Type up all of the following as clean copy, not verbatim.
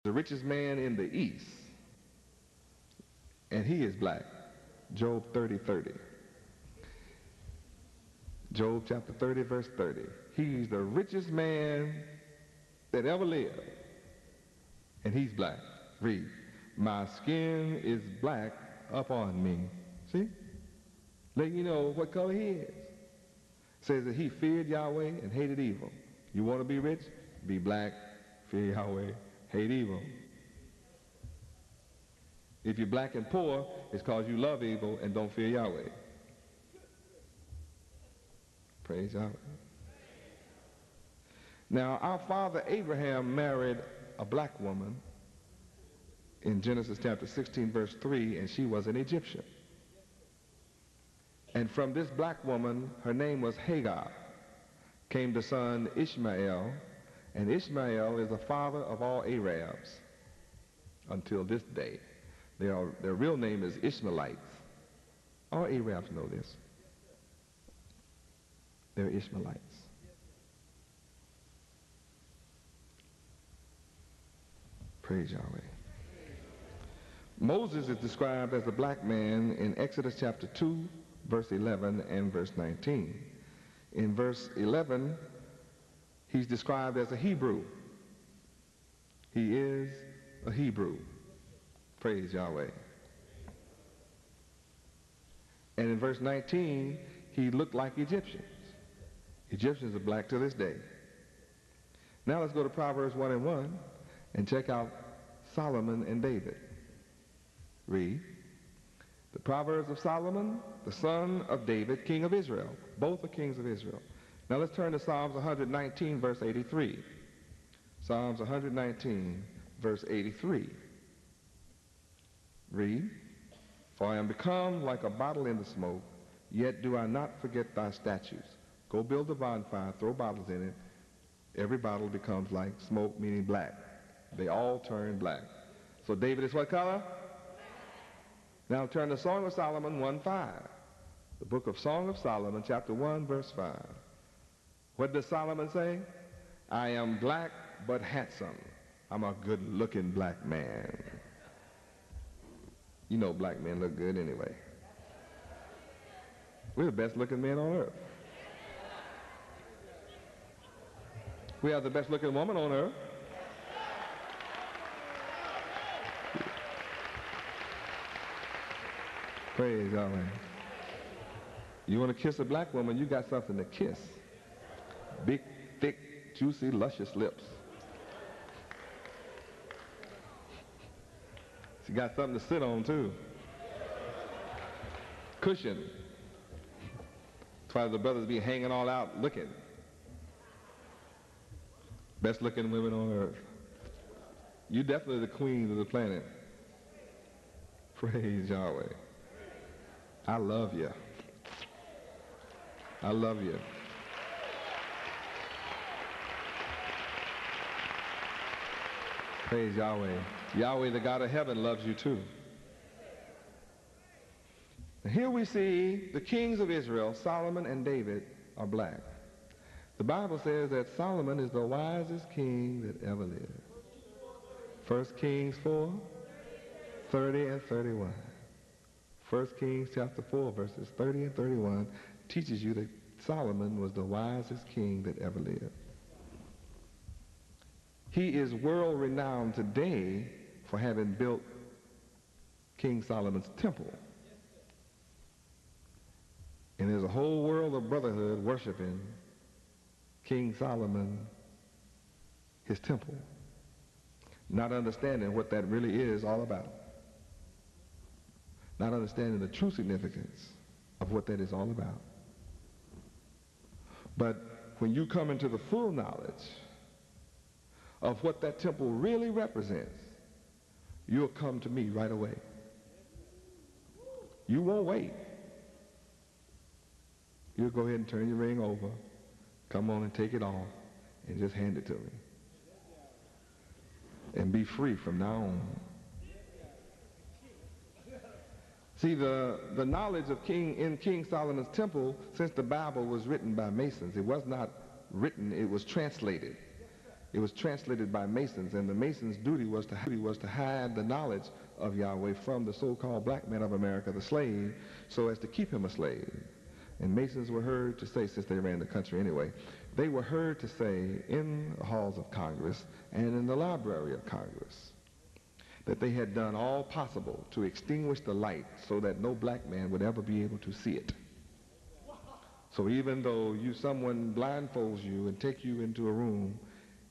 the richest man in the East, and he is black. Job 30:30. Job chapter 30, verse 30. He's the richest man that ever lived, and he's black. Read. My skin is black upon me. See? Let you know what color he is. Says that he feared Yahweh and hated evil. You want to be rich? Be black, fear Yahweh, hate evil. If you're black and poor, it's because you love evil and don't fear Yahweh. Praise Yahweh. Now, our father Abraham married a black woman in Genesis chapter 16, verse 3, and she was an Egyptian. And from this black woman, her name was Hagar, came the son Ishmael, and Ishmael is the father of all Arabs until this day. Their real name is Ishmaelites. All Arabs know this. They're Ishmaelites. Praise Yahweh. Moses is described as a black man in Exodus chapter 2, verse 11 and verse 19. In verse 11, he's described as a Hebrew. He is a Hebrew. Praise Yahweh. And in verse 19, he looked like Egyptians. Egyptians are black to this day. Now let's go to Proverbs 1 and 1 and check out Solomon and David. Read. The Proverbs of Solomon, the son of David, king of Israel. Both are kings of Israel. Now let's turn to Psalms 119, verse 83. Psalms 119, verse 83. Read. For I am become like a bottle in the smoke, yet do I not forget thy statutes. Go build a bonfire, throw bottles in it. Every bottle becomes like smoke, meaning black. They all turn black. So David is what color? Now turn to Song of Solomon 1:5. The book of Song of Solomon, chapter 1, verse 5. What does Solomon say? I am black but handsome. I'm a good-looking black man. You know black men look good anyway. We're the best-looking men on earth. We have the best-looking woman on earth. Praise Yahweh. You want to kiss a black woman, you got something to kiss. Big, thick, juicy, luscious lips. She got something to sit on, too. Cushion. That's why the brothers be hanging all out looking. Best looking women on earth. You definitely the queen of the planet. Praise Yahweh. I love you. I love you. Praise Yahweh. Yahweh, the God of heaven, loves you too. And here we see the kings of Israel, Solomon and David, are black. The Bible says that Solomon is the wisest king that ever lived. 1 Kings 4, 30 and 31. 1 Kings chapter 4, verses 30 and 31 teaches you that Solomon was the wisest king that ever lived. He is world-renowned today for having built King Solomon's temple. And there's a whole world of brotherhood worshiping King Solomon, his temple, not understanding what that really is all about. Not understanding the true significance of what that is all about. But when you come into the full knowledge of what that temple really represents, you'll come to me right away. You won't wait. You'll go ahead and turn your ring over, come on and take it off, and just hand it to me. And be free from now on. See, the knowledge of King Solomon's temple, since the Bible was written by Masons, it was not written, it was translated. It was translated by Masons, and the Masons' duty was to hide the knowledge of Yahweh from the so-called black man of America, the slave, so as to keep him a slave. And Masons were heard to say, since they ran the country anyway, they were heard to say in the halls of Congress and in the Library of Congress that they had done all possible to extinguish the light so that no black man would ever be able to see it. So even though someone blindfolds you and take you into a room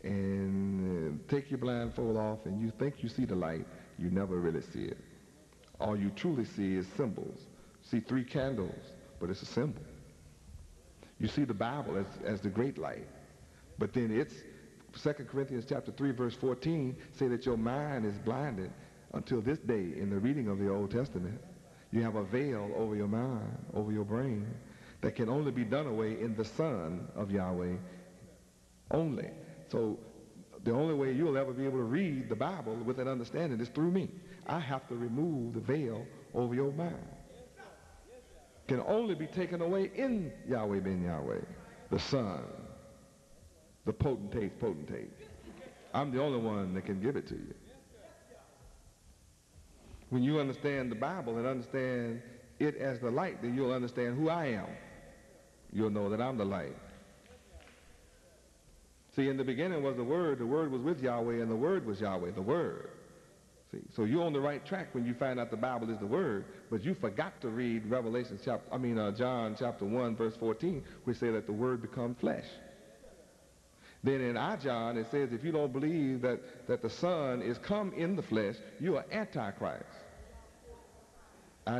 and take your blindfold off and you think you see the light, you never really see it. All you truly see is symbols. See 3 candles, but it's a symbol. You see the Bible as the great light, but then it's 2 Corinthians chapter 3 verse 14 say that your mind is blinded until this day in the reading of the Old Testament. You have a veil over your mind, over your brain, that can only be done away in the Son of Yahweh only. So the only way you'll ever be able to read the Bible with an understanding is through me. I have to remove the veil over your mind. Can only be taken away in Yahweh ben Yahweh, the Son, the potentate's potentate. I'm the only one that can give it to you. When you understand the Bible and understand it as the light, then you'll understand who I am. You'll know that I'm the light. See, in the beginning was the Word was with Yahweh, and the Word was Yahweh, the Word. See, so you're on the right track when you find out the Bible is the Word, but you forgot to read John chapter 1, verse 14, which say that the Word become flesh. Then in John, it says if you don't believe that the Son is come in the flesh, you are Antichrist.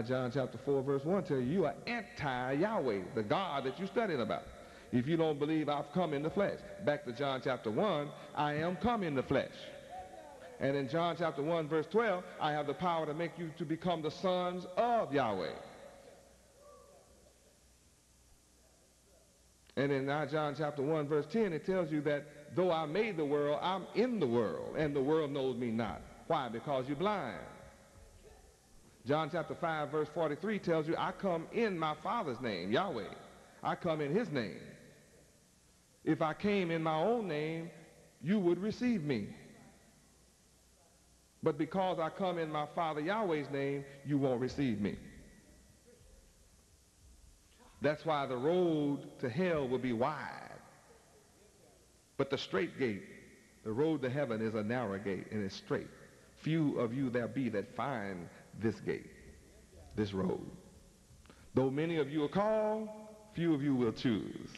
John chapter 4, verse 1 tells you are anti-Yahweh, the God that you're studying about. If you don't believe I've come in the flesh. Back to John chapter 1, I am come in the flesh. And in John chapter 1, verse 12, I have the power to make you to become the sons of Yahweh. And in John chapter 1, verse 10, it tells you that though I made the world, I'm in the world, and the world knows me not. Why? Because you're blind. John chapter 5, verse 43 tells you, I come in my Father's name, Yahweh. I come in his name. If I came in my own name, you would receive me. But because I come in my Father Yahweh's name, you won't receive me. That's why the road to hell will be wide. But the straight gate, the road to heaven, is a narrow gate, and it's straight. Few of you there be that find this gate, this road. Though many of you are called, few of you will choose.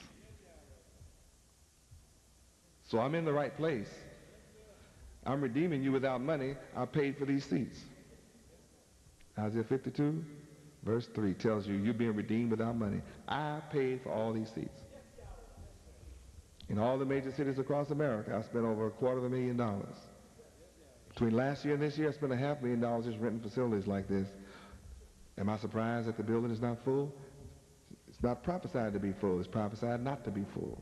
So I'm in the right place. I'm redeeming you without money. I paid for these seats. Isaiah 52, verse 3 tells you you're being redeemed without money. I paid for all these seats. In all the major cities across America, I spent over $250,000. Between last year and this year, I spent $500,000 just renting facilities like this. Am I surprised that the building is not full? It's not prophesied to be full. It's prophesied not to be full.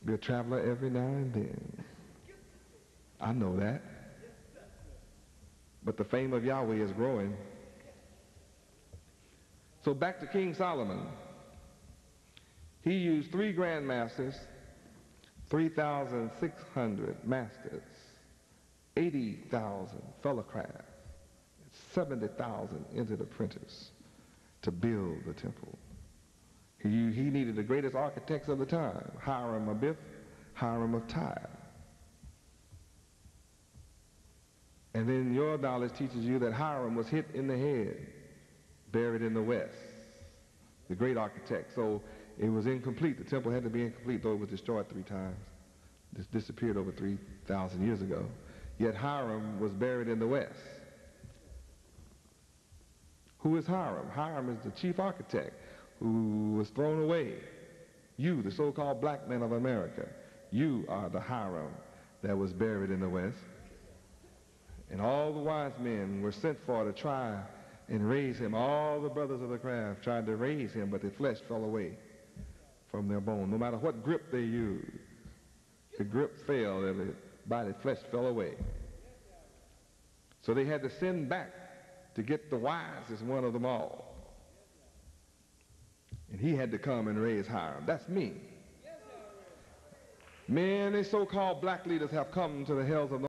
Be a traveler every now and then. I know that. But the fame of Yahweh is growing. So back to King Solomon. He used 3 grandmasters, 3,600 masters, 80,000 fellow crafts, 70,000 entered apprentices to build the temple. He needed the greatest architects of the time, Hiram of Biff, Hiram of Tyre. And then your knowledge teaches you that Hiram was hit in the head, buried in the west, the great architect. So it was incomplete. The temple had to be incomplete, though it was destroyed 3 times. This disappeared over 3,000 years ago. Yet Hiram was buried in the west. Who is Hiram? Hiram is the chief architect who was thrown away. You, the so-called black man of America, you are the Hiram that was buried in the west. And all the wise men were sent for to try and raise him. All the brothers of the craft tried to raise him, but the flesh fell away from their bone. No matter what grip they used, the grip failed and the body flesh fell away. So they had to send back to get the wisest one of them all. And he had to come and raise Hiram. That's me. Many so-called black leaders have come to the hells of